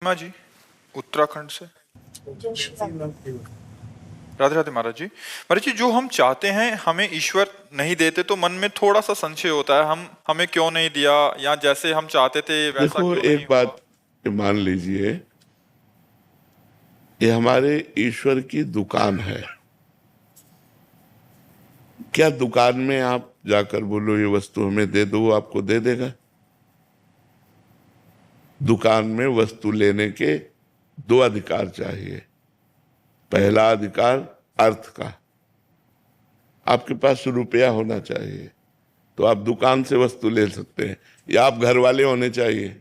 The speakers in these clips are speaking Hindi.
महिमा जी उत्तराखंड से। राधे राधे महाराज जी, जो हम चाहते हैं हमें ईश्वर नहीं देते तो मन में थोड़ा सा संशय होता है, हमें क्यों नहीं दिया, या जैसे हम चाहते थे वैसा देखो, क्यों नहीं एक हुआ। बात मान लीजिए, ये हमारे ईश्वर की दुकान है। क्या दुकान में आप जाकर बोलो ये वस्तु हमें दे दो, वो आपको दे देगा? दुकान में वस्तु लेने के दो अधिकार चाहिए। पहला अधिकार अर्थ का, आपके पास रुपया होना चाहिए तो आप दुकान से वस्तु ले सकते हैं, या आप घर वाले होने चाहिए।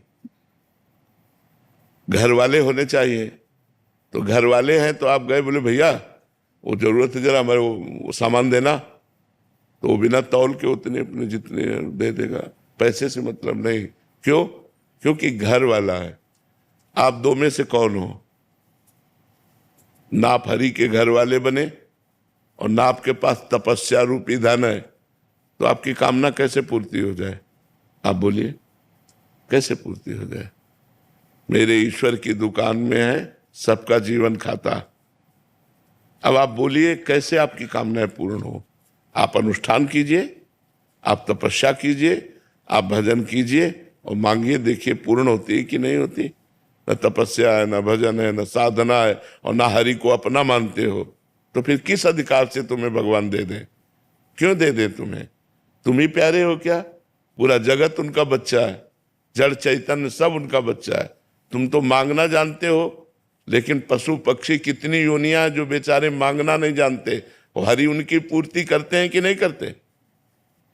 घर वाले होने चाहिए तो घर वाले हैं तो आप गए, बोले भैया वो जरूरत है, जरा हमारे वो सामान देना, तो वो बिना तौल के उतने अपने जितने दे देगा, पैसे से मतलब नहीं। क्यों? क्योंकि घर वाला है। आप दो में से कौन हो? ना आप हरि के घर वाले बने और ना आपके पास तपस्या रूपी धन है, तो आपकी कामना कैसे पूर्ति हो जाए? आप बोलिए, कैसे पूर्ति हो जाए? मेरे ईश्वर की दुकान में है सबका जीवन खाता। अब आप बोलिए कैसे आपकी कामनाएं पूर्ण हो? आप अनुष्ठान कीजिए, आप तपस्या कीजिए, आप भजन कीजिए और मांगिए, देखिए पूर्ण होती है कि नहीं होती। न तपस्या है, न भजन है, न साधना है, और न हरि को अपना मानते हो, तो फिर किस अधिकार से तुम्हें भगवान दे दे? क्यों दे दे तुम्हें? तुम ही प्यारे हो क्या? पूरा जगत उनका बच्चा है, जड़ चैतन्य सब उनका बच्चा है। तुम तो मांगना जानते हो, लेकिन पशु पक्षी कितनी योनियां जो बेचारे मांगना नहीं जानते, वो हरि उनकी पूर्ति करते हैं कि नहीं करते?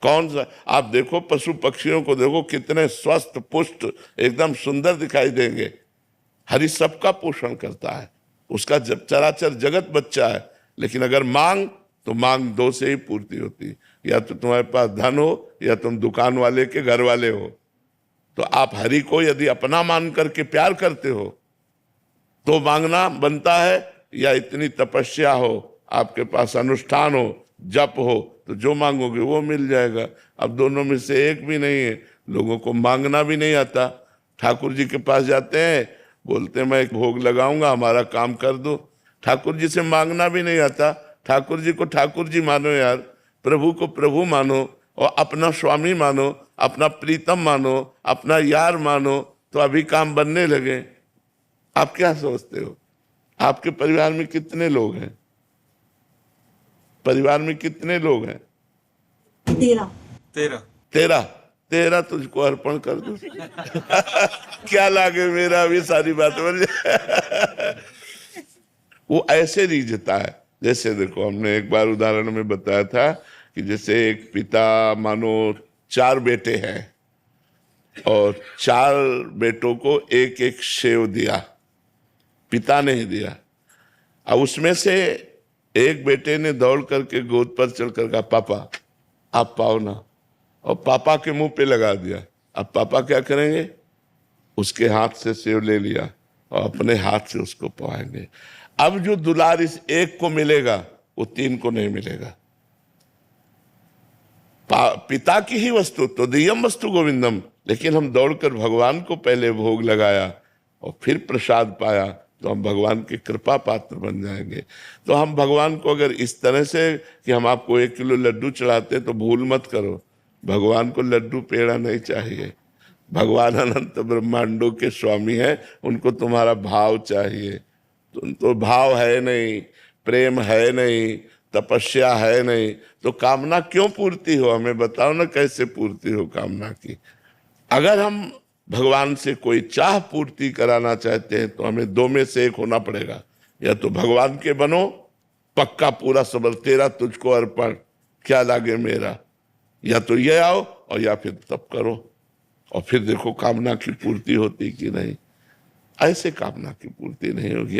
कौन सा आप देखो, पशु पक्षियों को देखो, कितने स्वस्थ पुष्ट एकदम सुंदर दिखाई देंगे। हरि सबका पोषण करता है, उसका जब चराचर जगत बच्चा है। लेकिन अगर मांग तो मांग दो से ही पूर्ति होती, या तो तुम्हारे पास धन हो या तुम दुकान वाले के घर वाले हो। तो आप हरि को यदि अपना मान करके प्यार करते हो तो मांगना बनता है, या इतनी तपस्या हो, आपके पास अनुष्ठान हो, जप हो, तो जो मांगोगे वो मिल जाएगा। अब दोनों में से एक भी नहीं है। लोगों को मांगना भी नहीं आता। ठाकुर जी के पास जाते हैं, बोलते हैं मैं एक भोग लगाऊंगा, हमारा काम कर दो। ठाकुर जी से मांगना भी नहीं आता। ठाकुर जी को ठाकुर जी मानो यार, प्रभु को प्रभु मानो और अपना स्वामी मानो, अपना प्रीतम मानो, अपना यार मानो, तो अभी काम बनने लगे। आप क्या सोचते हो? आपके परिवार में कितने लोग हैं? परिवार में कितने लोग हैं? 13। 13। 13 तुझको अर्पण कर दो। क्या लागे मेरा भी सारी बात बन जाए। वो ऐसे रीझता है, जैसे देखो हमने एक बार उदाहरण में बताया था कि जैसे एक पिता मानो 4 बेटे हैं और 4 बेटों को एक एक सेव दिया, पिता ने ही दिया। अब उसमें से एक बेटे ने दौड़ करके गोद पर चढ़ कर कहा पापा आप पाओ ना, और पापा के मुंह पे लगा दिया। अब पापा क्या करेंगे? उसके हाथ से सेव ले लिया और अपने हाथ से उसको पवाएंगे। अब जो दुलार इस एक को मिलेगा वो 3 को नहीं मिलेगा। पिता की ही वस्तु तो दियम वस्तु गोविंदम, लेकिन हम दौड़कर भगवान को पहले भोग लगाया और फिर प्रसाद पाया, तो हम भगवान के कृपा पात्र बन जाएंगे। तो हम भगवान को अगर इस तरह से कि हम आपको 1 किलो लड्डू चढ़ाते, तो भूल मत करो, भगवान को लड्डू पेड़ा नहीं चाहिए। भगवान अनंत ब्रह्मांडों के स्वामी है, उनको तुम्हारा भाव चाहिए। तो भाव है नहीं, प्रेम है नहीं, तपस्या है नहीं, तो कामना क्यों पूर्ति हो? हमें बताओ ना कैसे पूर्ति हो कामना की। अगर हम भगवान से कोई चाह पूर्ति कराना चाहते हैं तो हमें 2 में से एक होना पड़ेगा। या तो भगवान के बनो, पक्का पूरा सबल तेरा तुझको अर्पण, क्या लागे मेरा, या तो ये आओ, और या फिर तप करो, और फिर देखो कामना की पूर्ति होती कि नहीं। ऐसे कामना की पूर्ति नहीं होगी।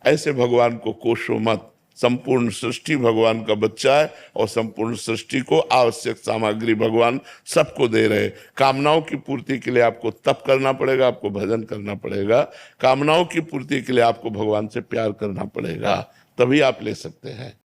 ऐसे भगवान को कोसो मत। संपूर्ण सृष्टि भगवान का बच्चा है और संपूर्ण सृष्टि को आवश्यक सामग्री भगवान सबको दे रहे। कामनाओं की पूर्ति के लिए आपको तप करना पड़ेगा, आपको भजन करना पड़ेगा। कामनाओं की पूर्ति के लिए आपको भगवान से प्यार करना पड़ेगा, तभी आप ले सकते हैं।